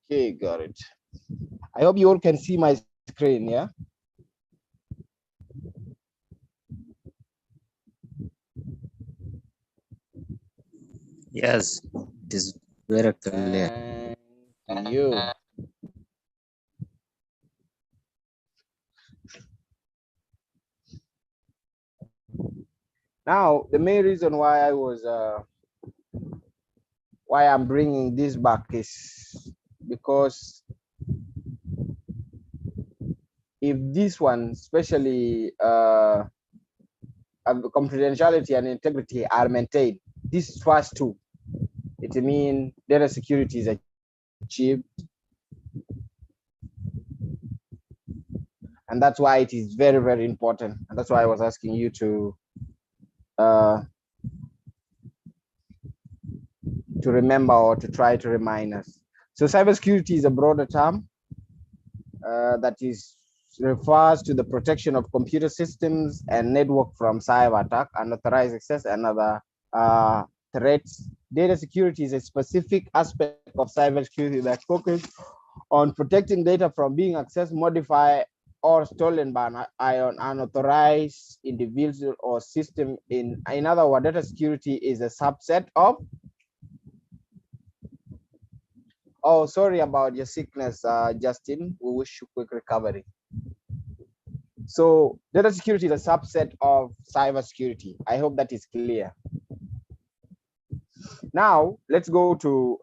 Okay, got it. I hope you all can see my screen, yeah? Yes, it is very clear. Thank you. Now, the main reason why I'm bringing this back is because if this one, especially confidentiality and integrity are maintained, these first two, it means data security is achieved, and that's why it is very, very important. And that's why I was asking you uh, to remember or to try to remind us. So cybersecurity is a broader term that is refers to the protection of computer systems and network from cyber attack, unauthorized access, and other threats. Data security is a specific aspect of cybersecurity that focuses on protecting data from being accessed, modified, or stolen by an unauthorized individual or system. In other words, data security is a subset of. Oh, sorry about your sickness, Justin. We wish you quick recovery. So data security is a subset of cybersecurity. I hope that is clear. Now let's go to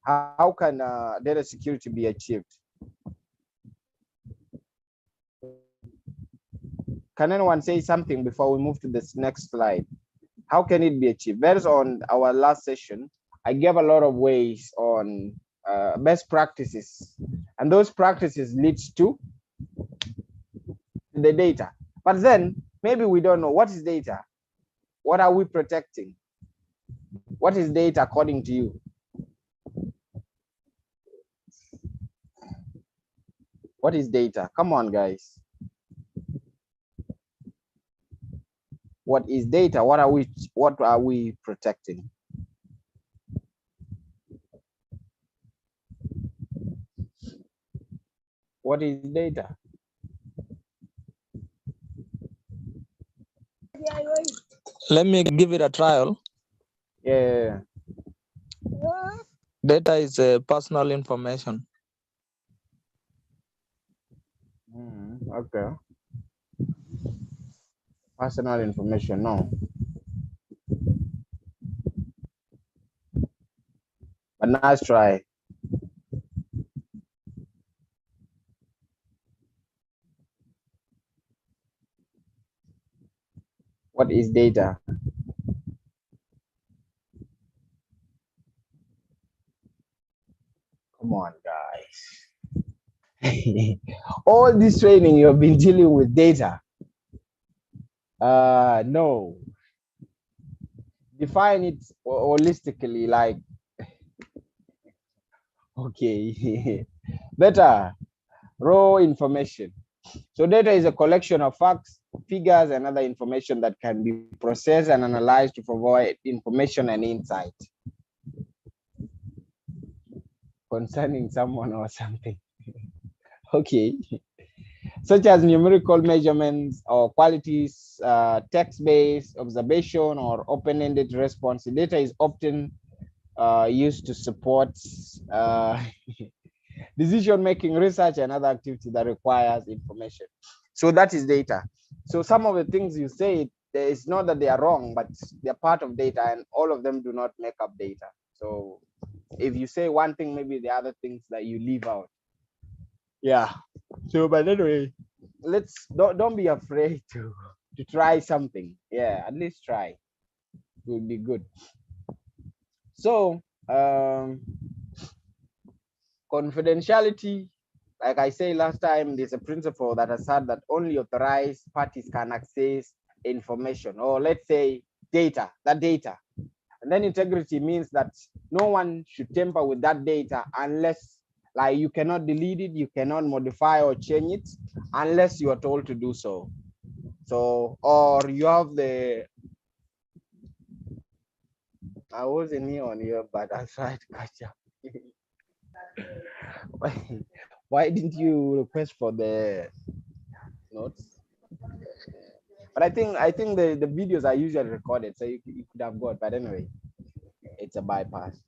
how can data security be achieved? Can anyone say something before we move to this next slide? How can it be achieved? Based on our last session, I gave a lot of ways on best practices, and those practices leads to the data. But then maybe we don't know what is data. What are we protecting? What is data according to you? What is data? Come on, guys. What is data? What are we protecting? What is data? Let me give it a trial. Yeah. Data is personal information. Okay. Personal information, no. But nice try. What is data? Come on, guys. All this training you have been dealing with data. No. Define it holistically, like okay. Better raw information. So data is a collection of facts, figures, and other information that can be processed and analyzed to provide information and insight concerning someone or something. Okay. Such as numerical measurements or qualities, text-based observation, or open-ended response. Data is often used to support decision-making, research, and other activity that requires information. So that is data. So some of the things you say, it's not that they are wrong, but they're part of data, and all of them do not make up data. So if you say one thing, maybe the other things that you leave out. Yeah. So, but anyway, let's don't be afraid to try something. Yeah, at least try. It would be good. So, confidentiality, like I say last time, there's a principle that has said that only authorized parties can access information, or let's say data, that data. And then integrity means that no one should tamper with that data unless, like, you cannot delete it, you cannot modify or change it unless you are told to do so. So, or you have the I wasn't here on here, but I tried to catch up. Why didn't you request for the notes? But I think the videos are usually recorded, so you could have got. But anyway, it's a bypass.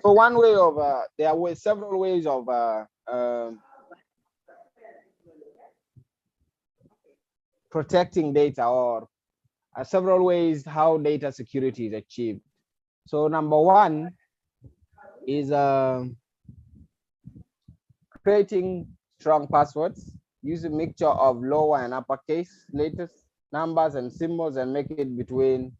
So one way of there were several ways of protecting data, or several ways how data security is achieved. So number one is creating strong passwords. Use a mixture of lower and uppercase letters, numbers, and symbols, and make it between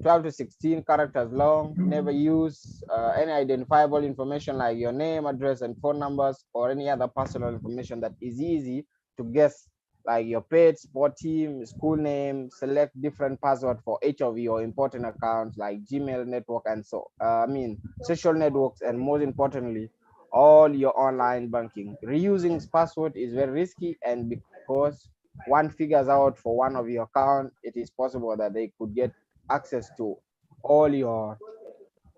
12 to 16 characters long. Never use any identifiable information like your name, address, and phone numbers, or any other personal information that is easy to guess, like your pet, sport team, school name. Select different password for each of your important accounts like Gmail, network, and social networks, and most importantly, all your online banking. Reusing password is very risky, and because one figures out for one of your account, it is possible that they could get access to all your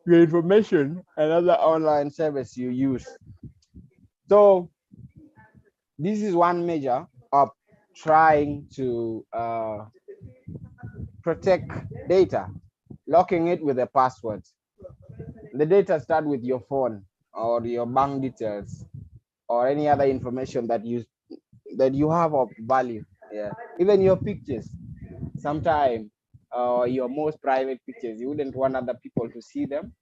information and other online service you use. So this is one measure of trying to protect data, locking it with a password. The data start with your phone or your bank details or any other information that you have of value. Yeah, even your pictures. Sometimes your most private pictures, you wouldn't want other people to see them,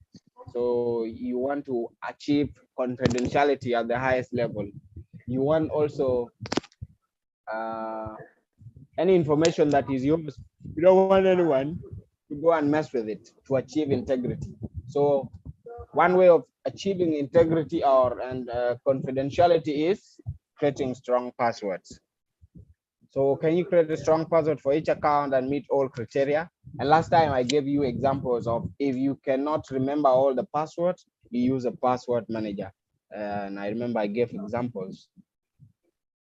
so you want to achieve confidentiality at the highest level. You want also any information that is yours, you don't want anyone to go and mess with it to achieve integrity. So one way of achieving integrity or confidentiality is creating strong passwords. So can you create a strong password for each account and meet all criteria? And last time I gave you examples of if you cannot remember all the passwords, you use a password manager. And I remember I gave examples.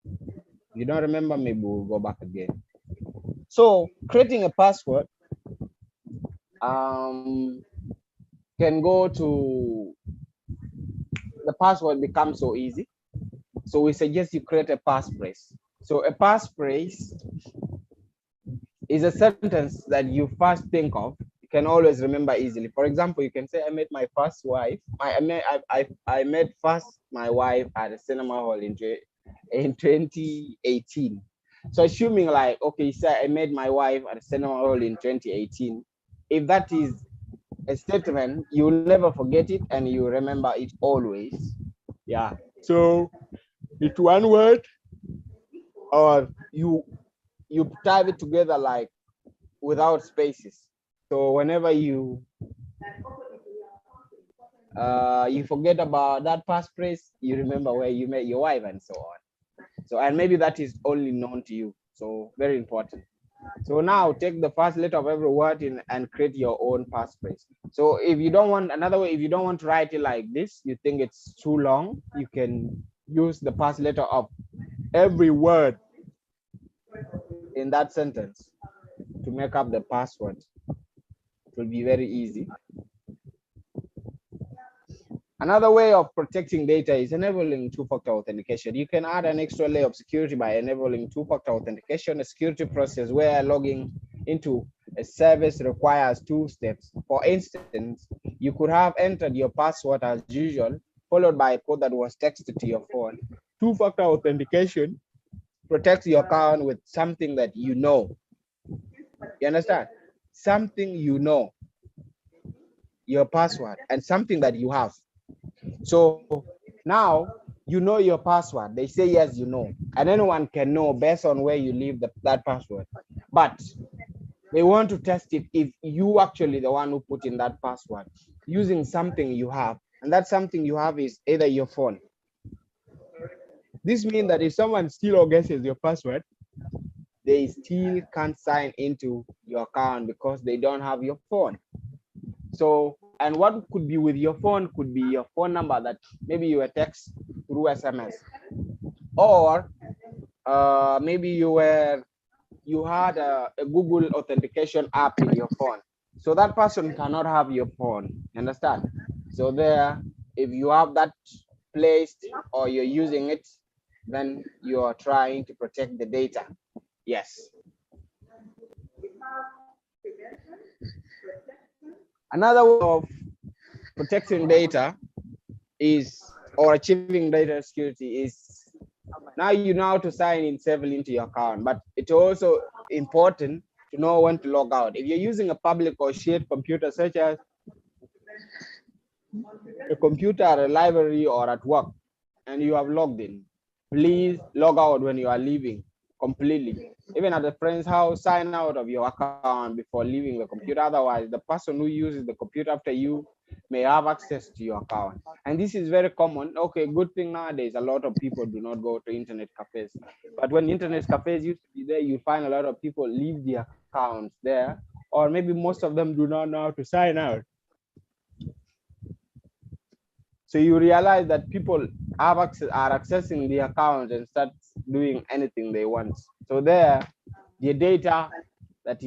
If you don't remember, maybe we'll go back again. So creating a password can go to, the password becomes so easy. So we suggest you create a passphrase. So a passphrase is a sentence that you first think of, you can always remember easily. For example, you can say, I met my first wife. I met first my wife at a cinema hall in 2018. So assuming like, okay, so I met my wife at a cinema hall in 2018. If that is a statement, you'll never forget it and you remember it always. Yeah. So it's one word, or you type it together like without spaces. So whenever you forget about that passphrase, you remember where you met your wife and so on. So, and maybe that is only known to you. So very important. So now take the first letter of every word in and create your own passphrase. So if you don't want, another way, if you don't want to write it like this, you think it's too long, you can use the first letter of every word in that sentence to make up the password. It will be very easy. Another way of protecting data is enabling two-factor authentication. You can add an extra layer of security by enabling two-factor authentication, a security process where logging into a service requires 2 steps. For instance, you could have entered your password as usual, followed by a code that was texted to your phone. Two-factor authentication protects your account with something that you know. You understand? Something you know, your password, and something that you have. So now you know your password. They say yes, you know, and anyone can know based on where you leave that password. But they want to test it if you actually the one who put in that password using something you have, and that something you have is either your phone. This means that if someone steals or guesses your password, they still can't sign into your account because they don't have your phone. So, and what could be with your phone could be your phone number that maybe you were text through SMS, or maybe you you had a Google authentication app in your phone. So that person cannot have your phone. Understand? So there, if you have that placed or you're using it, then you are trying to protect the data. Yes. Another way of protecting data is, or achieving data security is, now you know how to sign in safely into your account, but it's also important to know when to log out. If you're using a public or shared computer, such as a computer at a library or at work, and you have logged in, please log out when you are leaving completely. Even at a friend's house, sign out of your account before leaving the computer. Otherwise, the person who uses the computer after you may have access to your account. And this is very common. Okay, good thing nowadays, a lot of people do not go to internet cafes. But when internet cafes used to be there, you find a lot of people leave their accounts there, or maybe most of them do not know how to sign out. So you realize that people have access, are accessing the account and start doing anything they want. So there, the data that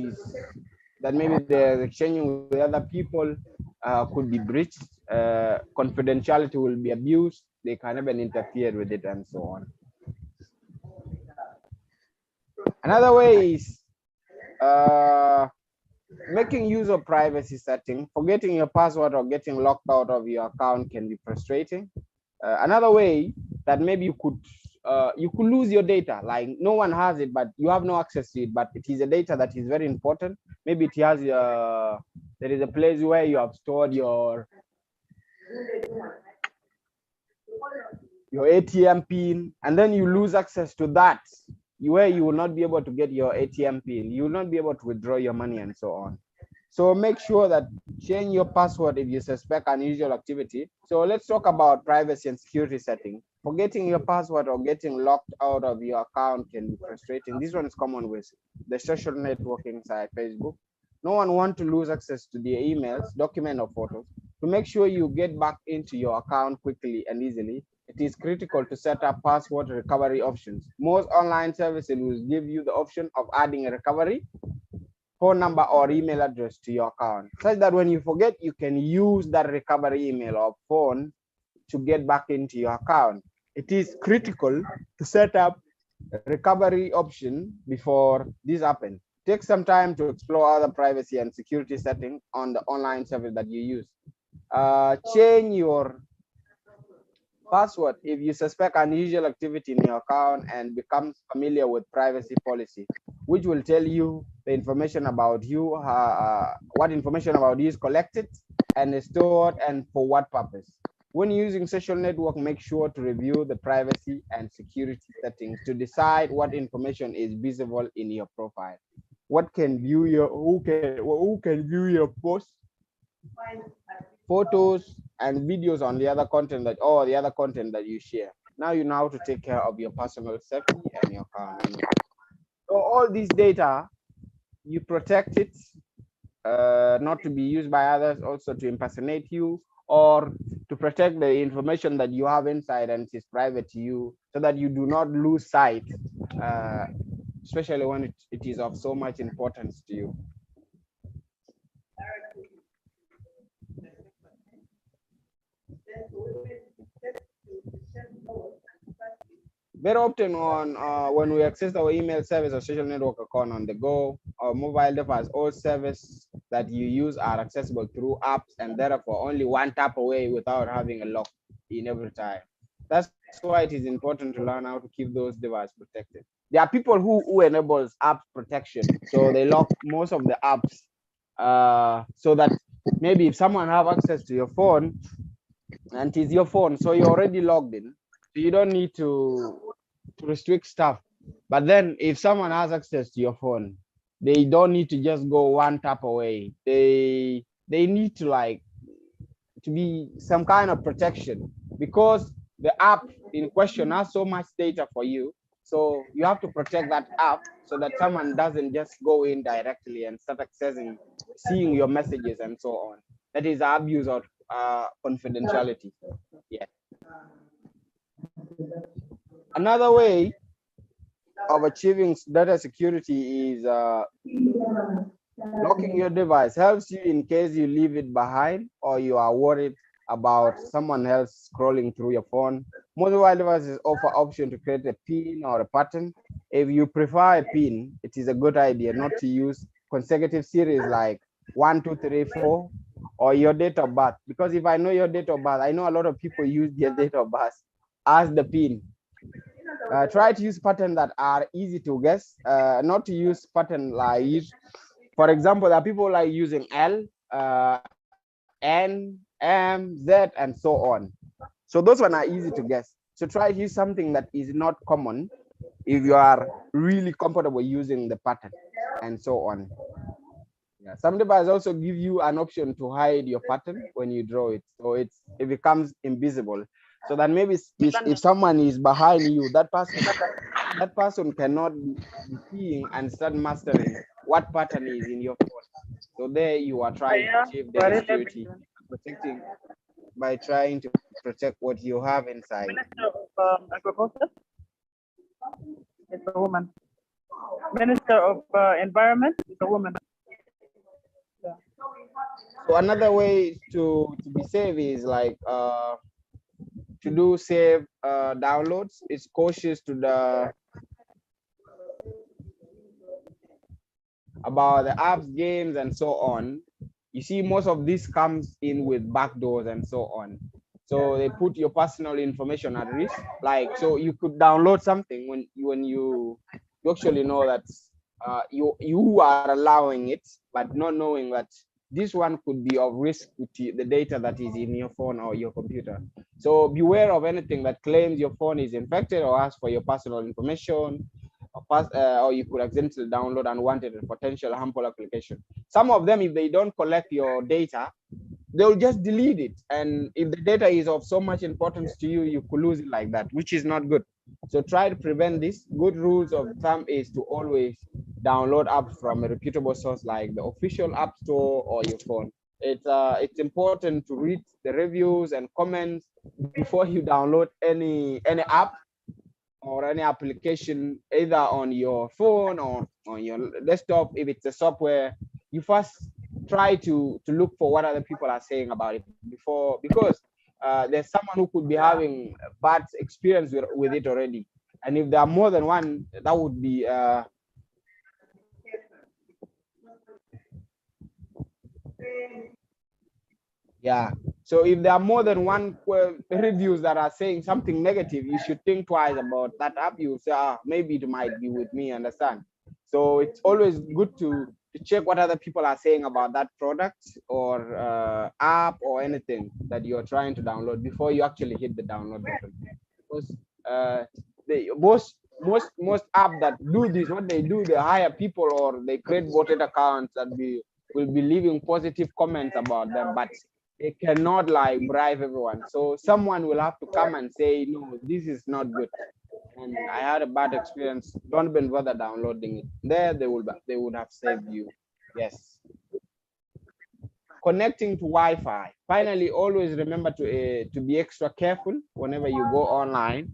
maybe they're exchanging with other people could be breached. Confidentiality will be abused. They can even interfere with it and so on. Another way is making use of privacy setting. Forgetting your password or getting locked out of your account can be frustrating. Another way that maybe you could lose your data, like no one has it, but you have no access to it, but it is a data that is very important. Maybe it has there is a place where you have stored your ATM pin, and then you lose access to that, where you will not be able to get your ATM pin, you will not be able to withdraw your money and so on. So make sure that change your password if you suspect unusual activity. So let's talk about privacy and security setting. Forgetting your password or getting locked out of your account can be frustrating. This one is common with the social networking site, Facebook. No one wants to lose access to their emails, document, or photos. To make sure you get back into your account quickly and easily, it is critical to set up password recovery options. Most online services will give you the option of adding a recovery phone number or email address to your account, such that when you forget, you can use that recovery email or phone to get back into your account. It is critical to set up a recovery option before this happens. Take some time to explore other privacy and security settings on the online service that you use. Change your password if you suspect unusual activity in your account and become familiar with privacy policy, which will tell you the information about you, what information about you is collected and stored and for what purpose. When using social network, make sure to review the privacy and security settings to decide what information is visible in your profile. What can view your, who can view your posts, photos, and videos on the other content that you share. Now you know how to take care of your personal safety and your account. So all this data, you protect it, not to be used by others, also to impersonate you, or to protect the information that you have inside and it is private to you, so that you do not lose sight, especially when it is of so much importance to you. Very often when we access our email service or social network account on the go, or mobile device, all services that you use are accessible through apps and therefore only one tap away without having a lock in every time. That's why it is important to learn how to keep those devices protected. There are people who enables app protection, so they lock most of the apps so that maybe if someone have access to your phone and it is your phone, so you're already logged in, so you don't need to restrict stuff. But then if someone has access to your phone, they don't need to just go one tap away. They need to be some kind of protection, because the app in question has so much data for you. So you have to protect that app so that someone doesn't just go in directly and start accessing, seeing your messages and so on. That is abuse of confidentiality. Yeah. Another way of achieving data security is locking your device helps you in case you leave it behind or you are worried about someone else scrolling through your phone. Most mobile devices offer option to create a PIN or a pattern. If you prefer a PIN, it is a good idea not to use consecutive series like 1, 2, 3, 4, or your date of birth. Because if I know your date of birth, I know a lot of people use their date of birth as the PIN. Try to use patterns that are easy to guess, not to use pattern like, for example, there are people like using L, N, M, Z, and so on. So those ones are easy to guess. So try to use something that is not common if you are really comfortable using the pattern and so on. Yeah. Some devices also give you an option to hide your pattern when you draw it. So it becomes invisible. So that maybe if someone is behind you, that person cannot be seeing and start mastering what pattern is in your phone. So there you are trying to achieve data security, protecting by trying to protect what you have inside. Minister of Agriculture is a woman. Minister of Environment is a woman. Yeah. So another way to be safe is like to do save downloads. It's cautious to the about the apps, games, and so on. You see, most of this comes in with backdoors and so on. So they put your personal information at risk. Like, so you could download something when you actually know that you are allowing it, but not knowing that this one could be of risk to the data that is in your phone or your computer. So beware of anything that claims your phone is infected or asks for your personal information, or you could accidentally download unwanted and potential harmful application. Some of them, if they don't collect your data, they'll just delete it. And if the data is of so much importance to you, you could lose it like that, which is not good. So try to prevent this. Good rules of thumb is to always download apps from a reputable source like the official app store or your phone. It's important to read the reviews and comments before you download any app or any application, either on your phone or on your desktop. If it's a software, you first try to look for what other people are saying about it before, because there's someone who could be having a bad experience with it already. And if there are more than one, that would be yeah. So if there are more than one reviews that are saying something negative, you should think twice about that app. You say, maybe it might be with me, understand? So it's always good to check what other people are saying about that product or app or anything that you're trying to download before you actually hit the download button. Because most apps that do this, what they do, they hire people or they create botted accounts that will be leaving positive comments about them, but they cannot like bribe everyone. So someone will have to come and say, no, this is not good. And I had a bad experience. Don't even bother downloading it. There they would have saved you. Yes. Connecting to Wi-Fi. Finally, always remember to be extra careful whenever you go online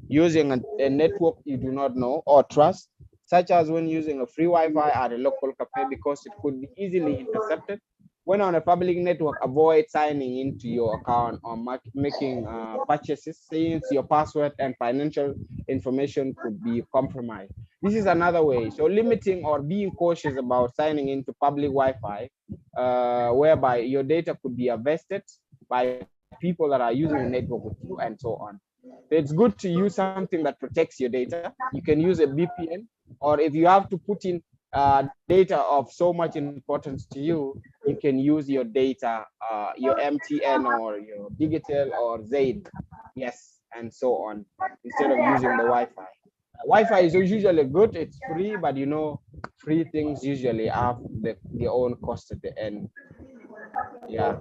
using a network you do not know or trust, such as when using a free Wi-Fi at a local cafe, because it could be easily intercepted. When on a public network, avoid signing into your account or making purchases, since your password and financial information could be compromised. This is another way. So limiting or being cautious about signing into public Wi-Fi, whereby your data could be harvested by people that are using the network with you and so on. It's good to use something that protects your data. You can use a VPN, or if you have to put in data of so much importance to you, you can use your data, your MTN or your Digital or Zaid, yes, and so on, instead of using the Wi-Fi. Wi-Fi is usually good, it's free, but you know, free things usually have their own cost at the end. Yeah.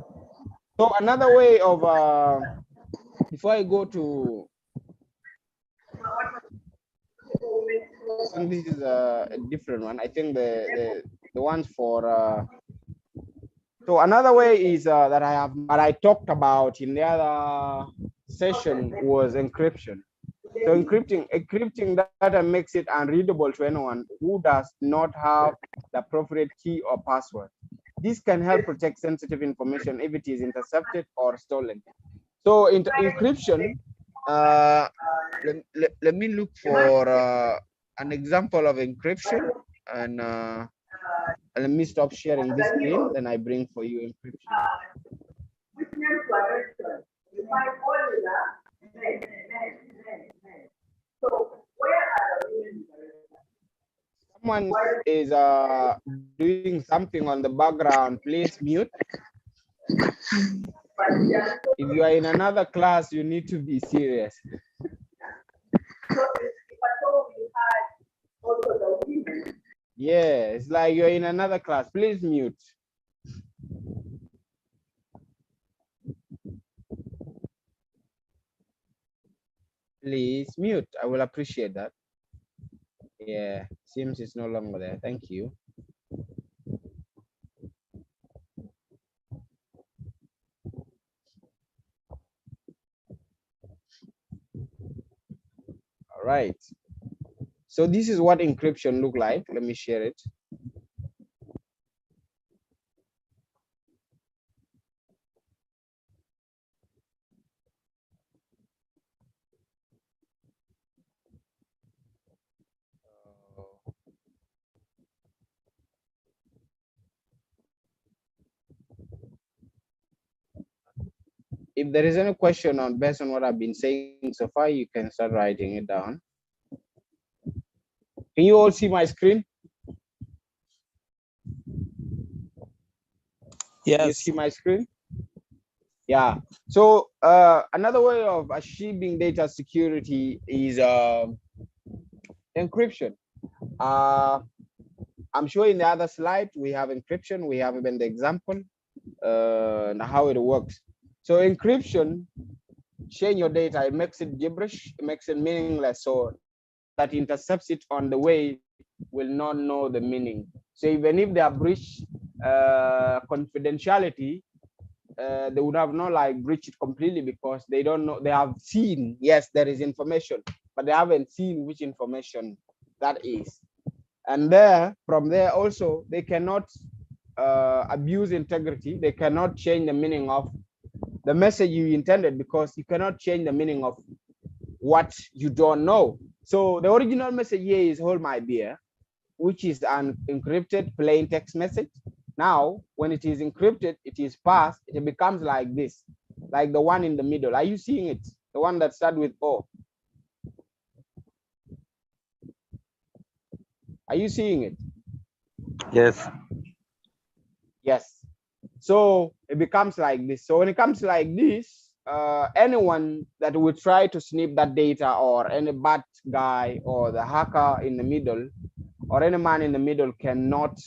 So another way of, before I go to, and this is a different one. I think the ones for, so another way is that I talked about in the other session was encryption. So encrypting data makes it unreadable to anyone who does not have the appropriate key or password. This can help protect sensitive information if it is intercepted or stolen. So encryption, let me look for an example of encryption, and let me stop sharing this screen, then I bring for you encryption. Someone is doing something on the background, please mute. If you are in another class, you need to be serious. Yeah, it's like you're in another class. Please mute. Please mute. I will appreciate that. Yeah, seems it's no longer there. Thank you. All right. So this is what encryption look like. Let me share it. If there is any question on based on what I've been saying so far, you can start writing it down. Can you all see my screen? Yes. You see my screen? Yeah. So another way of achieving data security is encryption. I'm sure in the other slide we have encryption. We have even the example and how it works. So encryption change your data. It makes it gibberish. It makes it meaningless. So that intercepts it on the way will not know the meaning. So even if they are breach confidentiality, they would have not like breached it completely because they don't know. They have seen, yes, there is information, but they haven't seen which information that is. And from there also, they cannot abuse integrity. They cannot change the meaning of the message you intended because you cannot change the meaning of what you don't know. So the original message here is hold my beer, which is an encrypted plain text message. Now, when it is encrypted, it is passed, it becomes like this, like the one in the middle. Are you seeing it? The one that starts with O. Are you seeing it? Yes. Yes. So it becomes like this. So when it comes like this, anyone that would try to snip that data, or any bad guy or the hacker in the middle, or any man in the middle cannot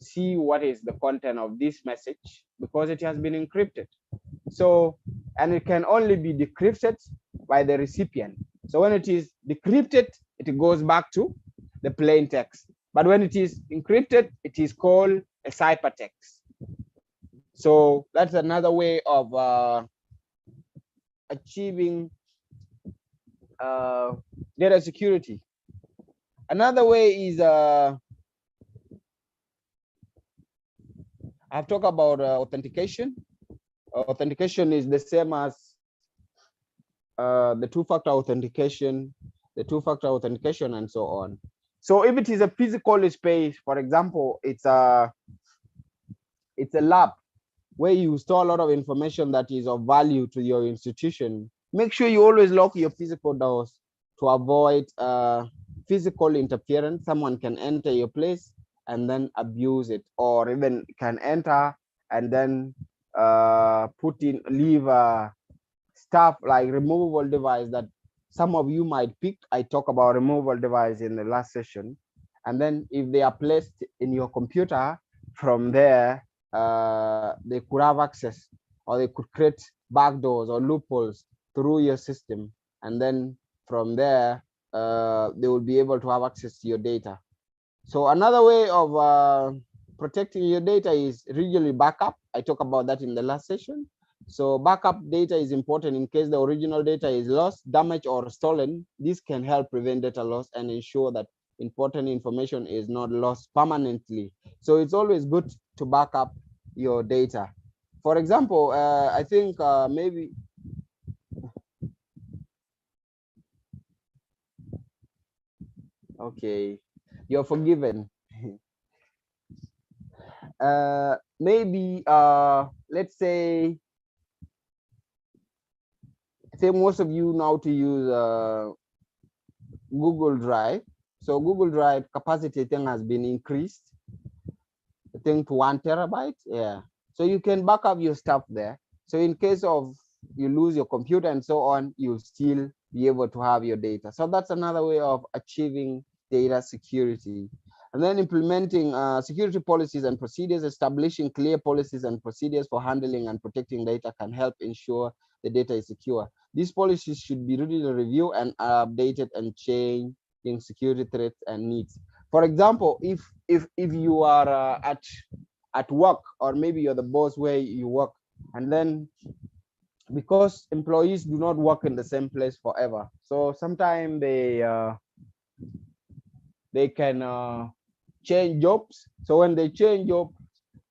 see what is the content of this message because it has been encrypted. So, and it can only be decrypted by the recipient. So when it is decrypted, it goes back to the plain text. But when it is encrypted, it is called a ciphertext. So that's another way of achieving data security. Another way is I've talked about authentication. Authentication is the same as the two-factor authentication, and so on. So if it is a physical space, for example, it's a lab where you store a lot of information that is of value to your institution. Make sure you always lock your physical doors to avoid physical interference. Someone can enter your place and then abuse it, or even can enter and then leave stuff like removable device that some of you might pick. I talk about removable device in the last session. And then if they are placed in your computer, from there, they could have access, or they could create backdoors or loopholes through your system. And then from there, they will be able to have access to your data. So another way of protecting your data is regionally backup. I talked about that in the last session. So backup data is important in case the original data is lost, damaged, or stolen. This can help prevent data loss and ensure that important information is not lost permanently. So it's always good to back up your data. For example, I think maybe okay, you're forgiven. Maybe let's say most of you know to use Google Drive. So Google Drive capacity thing has been increased, I think, to 1 terabyte. Yeah. So you can back up your stuff there. So in case of you lose your computer and so on, you'll still be able to have your data. So that's another way of achieving data security. And then implementing security policies and procedures, establishing clear policies and procedures for handling and protecting data can help ensure the data is secure. These policies should be regularly reviewed and updated and changing security threats and needs. For example, if you are at work, or maybe you're the boss where you work, and then because employees do not work in the same place forever, so sometimes they can change jobs. So when they change job,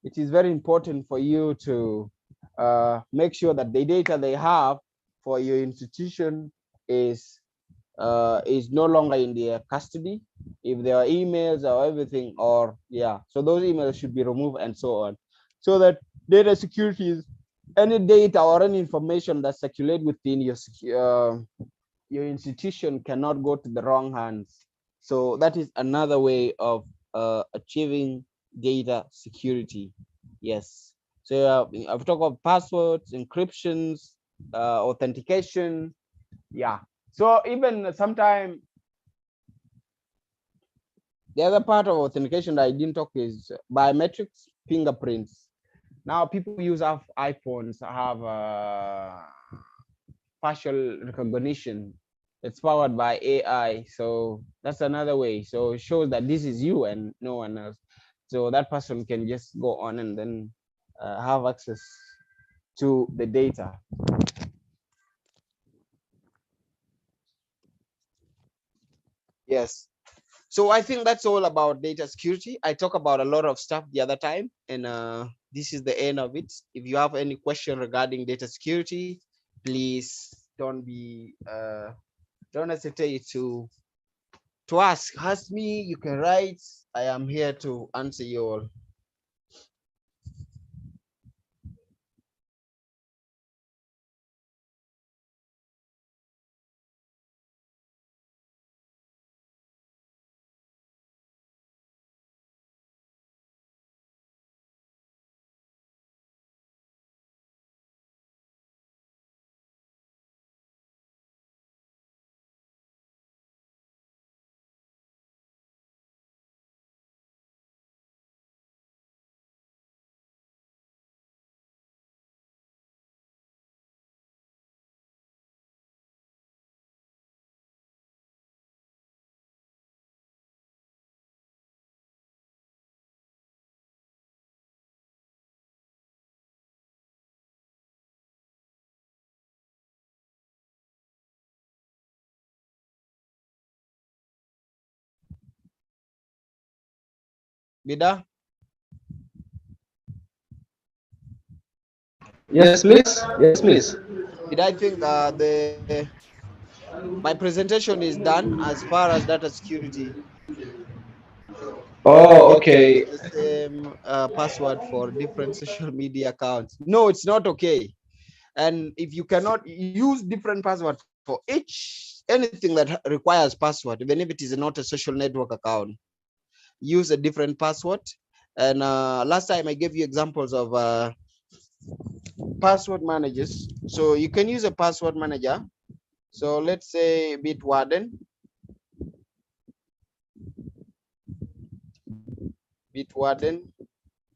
it is very important for you to make sure that the data they have for your institution is no longer in their custody. If there are emails or everything, or yeah, so those emails should be removed and so on, so that data security is any data or any information that circulate within your institution cannot go to the wrong hands. So that is another way of achieving data security. Yes. So I've talked about passwords, encryptions, authentication. Yeah. So even sometimes the other part of authentication that I didn't talk is biometrics, fingerprints. Now people use iPhones have facial recognition. It's powered by AI. So that's another way. So it shows that this is you and no one else. So that person can just go on and then have access to the data. Yes. So I think that's all about data security. I talk about a lot of stuff the other time, and this is the end of it. If you have any question regarding data security, please don't hesitate to ask me. You can write. I am here to answer you all. Bida, Yes, please. Yes, please. did I think my presentation is done as far as data security? Oh, You can okay. use the same password for different social media accounts. No, it's not okay. And if you cannot use different passwords for each anything that requires password, even if it is not a social network account, use a different password. And last time I gave you examples of password managers. So you can use a password manager. So let's say Bitwarden. Bitwarden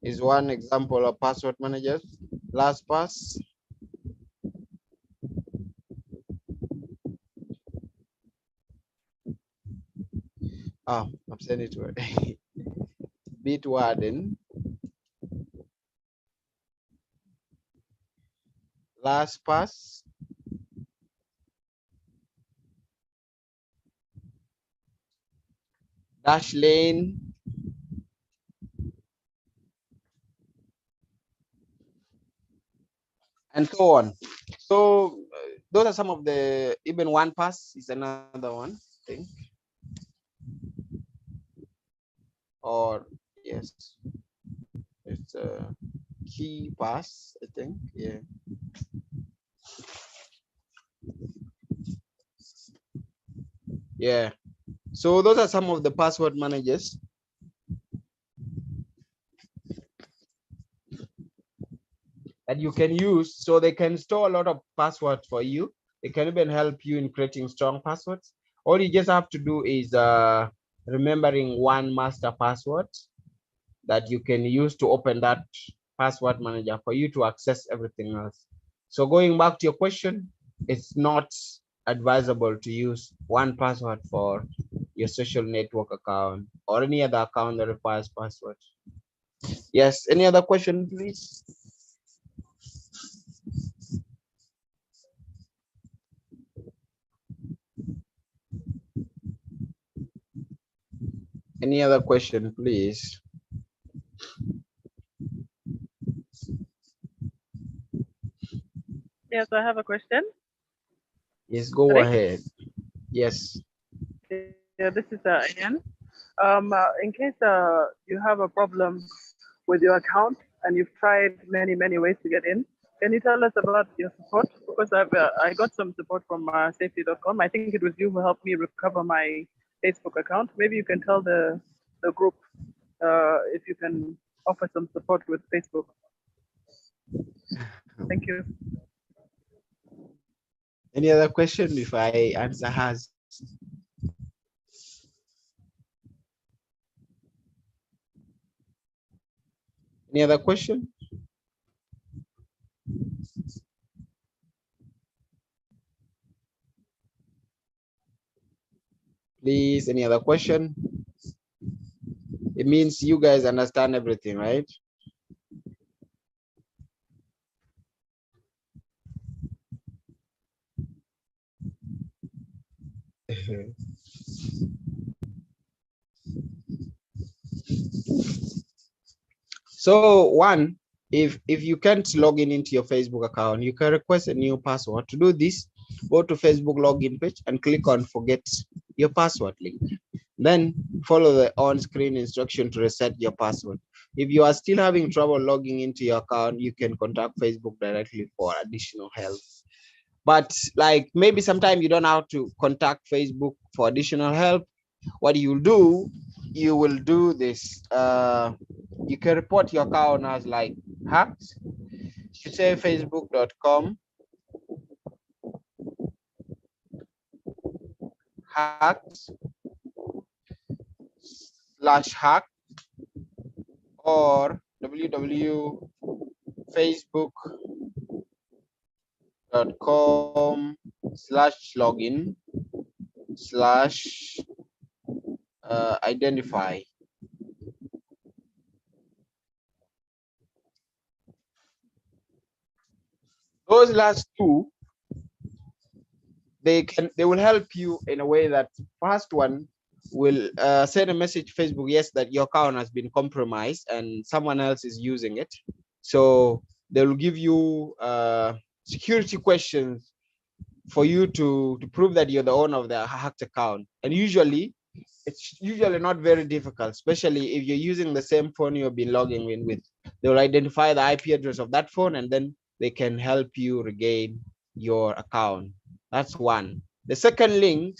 is one example of password managers. LastPass. Oh, I've sent it to Bitwarden. LastPass. Dashlane. And so on. So those are some of the, even OnePass is another one thing. Or yes, it's a KeePass, I think. Yeah. Yeah. So those are some of the password managers that you can use. So they can store a lot of passwords for you. They can even help you in creating strong passwords. All you just have to do is remembering one master password that you can use to open that password manager for you to access everything else. So going back to your question, it's not advisable to use one password for your social network account or any other account that requires password. Yes, any other question, please? Any other question, please? Yes, I have a question. Yes, go Sorry? ahead. Yes. Yeah, this is Ian. In case you have a problem with your account and you've tried many ways to get in, can you tell us about your support? Because I got some support from safety.com. I think it was you who helped me recover my Facebook account. Maybe you can tell the group if you can offer some support with Facebook. Thank you. Any other question if I answer has? Any other question? Please, any other question? It means you guys understand everything, right? So one, if you can't log in into your Facebook account, you can request a new password. To do this, go to Facebook login page and click on forget your password link. Then follow the on-screen instruction to reset your password. If you are still having trouble logging into your account, you can contact Facebook directly for additional help. But like maybe sometimes you don't have to contact Facebook for additional help. What you will do this. You can report your account as like hacked. You say facebook.com hacked /hack or www.facebook.com/login/identify. Those last two, they will help you in a way that first one will send a message to Facebook, yes, that your account has been compromised and someone else is using it. So they will give you security questions for you to prove that you're the owner of the hacked account. And usually it's not very difficult, especially if you're using the same phone you've been logging in with. They will identify the IP address of that phone and then they can help you regain your account. That's one. The second link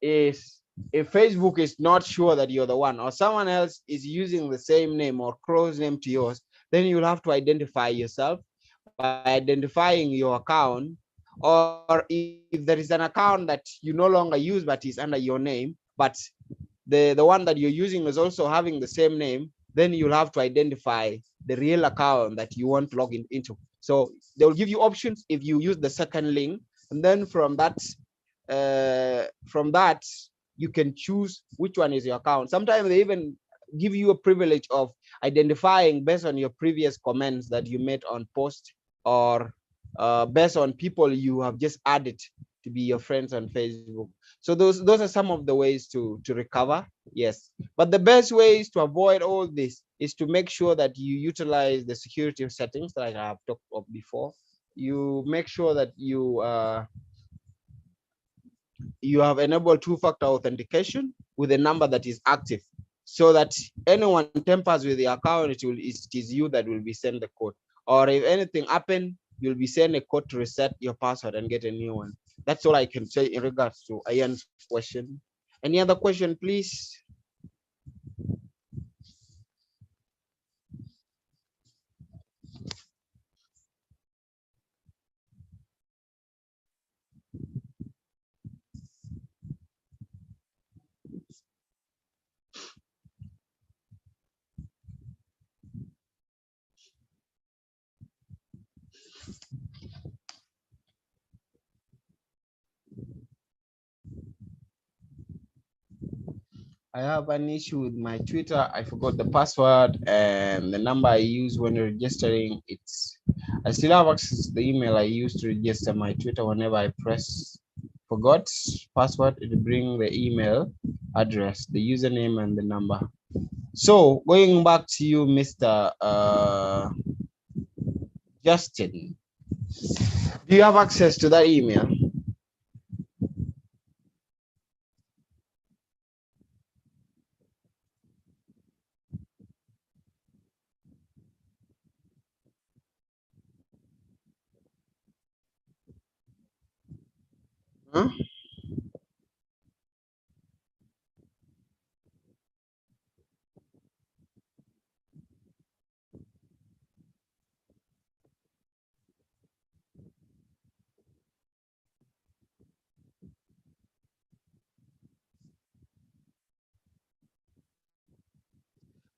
is if Facebook is not sure that you're the one or someone else is using the same name or close name to yours, then you'll have to identify yourself by identifying your account. Or if there is an account that you no longer use but is under your name, but the one that you're using is also having the same name, then you'll have to identify the real account that you want to log into. So they will give you options if you use the second link, and then from that you can choose which one is your account. Sometimes they even give you a privilege of identifying based on your previous comments that you made on post or based on people you have just added to be your friends on Facebook. So those are some of the ways to recover. Yes, but the best ways to avoid all this is to make sure that you utilize the security settings that I have talked of before. You make sure that you have enabled two-factor authentication with a number that is active, so that anyone tampers with the account, it is you that will be sent the code. Or if anything happen, you'll be sent a code to reset your password and get a new one. That's all I can say in regards to Ian's question. Any other question, please? I have an issue with my Twitter. I forgot the password and the number I use when registering. I still have access to the email I used to register my Twitter. Whenever I press forgot password, it will bring the email address, the username, and the number. So going back to you, Mr. Justin, do you have access to that email? Huh?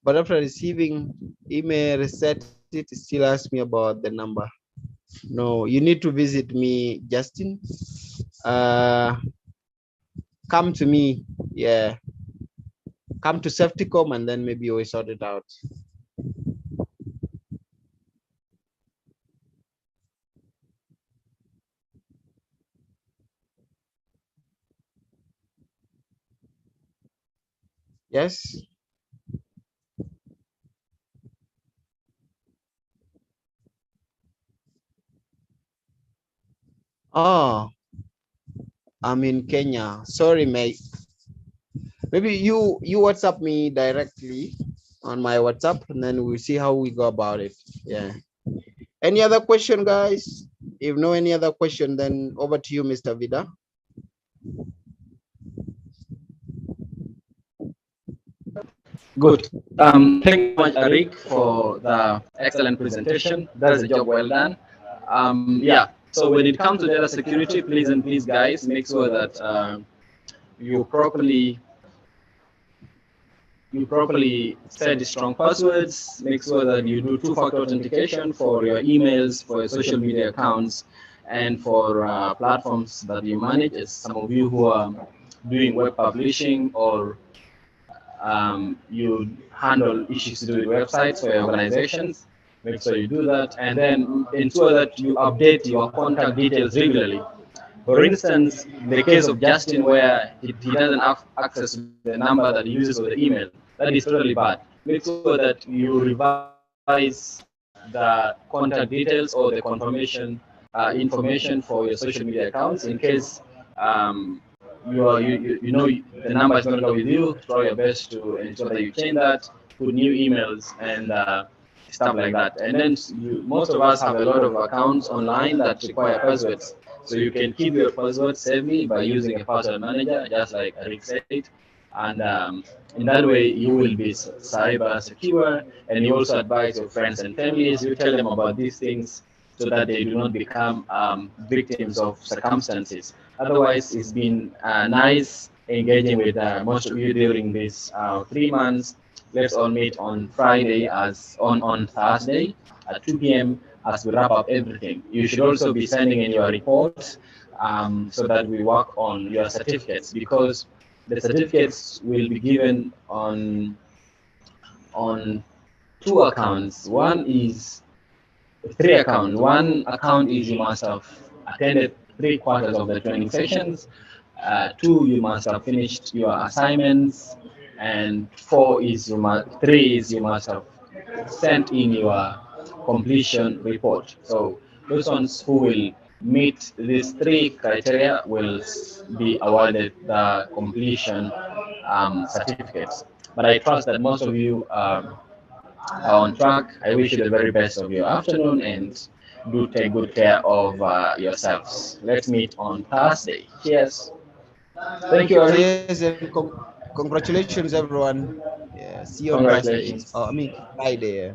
But after receiving email, reset it still asks me about the number. No, you need to visit me, Justin. Come to me, yeah. Come to Safetycom and then maybe we sort it out. Yes. Oh, I'm in Kenya. Sorry, mate. Maybe you WhatsApp me directly on my WhatsApp, and then we'll see how we go about it. Yeah. Any other question, guys? If no any other question, then over to you, Mr. Vida. Good. Thank you much, Eric, for the excellent presentation. That's a job well done. Yeah. So when it comes to data security, please, guys, make sure that you properly set strong passwords. Make sure that you do two-factor authentication for your emails, for your social media accounts, and for platforms that you manage. As some of you who are doing web publishing or you handle issues to do with websites for your organizations, make sure you do that, and then ensure that you update your contact details regularly. For instance, the case of Justin, where he doesn't have access to the number that he uses for the email, that is totally bad. Make sure that you revise the contact details or the confirmation information for your social media accounts in case you know the number is not longer with you. Try your best to ensure that you change that, put new emails and stuff like that. And then most of us have a lot of accounts online that require passwords. So you can keep your password safely by using a password manager, just like Eric said. And in that way, you will be cyber secure. And you also advise your friends and families. You tell them about these things so that they do not become victims of circumstances. Otherwise, it's been nice engaging with most of you during these 3 months. Let's all meet on Friday as on Thursday at 2 p.m. as we wrap up everything. You should also be sending in your reports so that we work on your certificates, because the certificates will be given on 2 accounts. One is 3 accounts. 1 account is you must have attended 3/4 of the training sessions. 2, you must have finished your assignments, and 3 is you must have sent in your completion report. So those ones who will meet these 3 criteria will be awarded the completion certificates. But I trust that most of you are on track. I wish you the very best of your afternoon, and do take good care of yourselves. Let's meet on Thursday. Cheers. Thank you, Ari. Cheers and congratulations, everyone. Yeah, see you on Thursday. Congratulations. Oh, I mean Friday. Yeah.